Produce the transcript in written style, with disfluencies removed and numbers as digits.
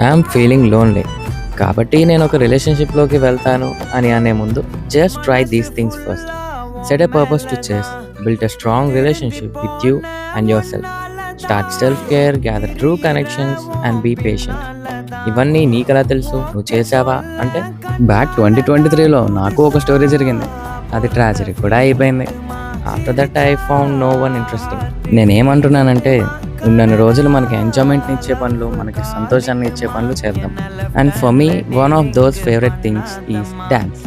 I'm feeling lonely. కాబట్టి నేను ఒక రిలేషన్‌షిప్‌లోకి వెళ్తాను అని అనే ముందు just try these things first. Set a purpose to chase. Build a strong relationship with you and yourself. Start self care, gather true connections and be patient. ఇవన్నీ నీకెలా తెలుసు? నువ్వు చేశావా? అంటే బ్యాక్ 2023లో నాకు ఒక స్టోరీ జరిగింది. అది ట్రాజడీ కూడా అయిపోయింది. After that I found no one interesting. నేనేమంటున్నానంటే ఉన్నన్ని రోజులు మనకి ఎంజాయ్మెంట్ని ఇచ్చే పనులు, మనకి సంతోషాన్ని ఇచ్చే పనులు చేద్దాం. And for me one of those favourite things is dance.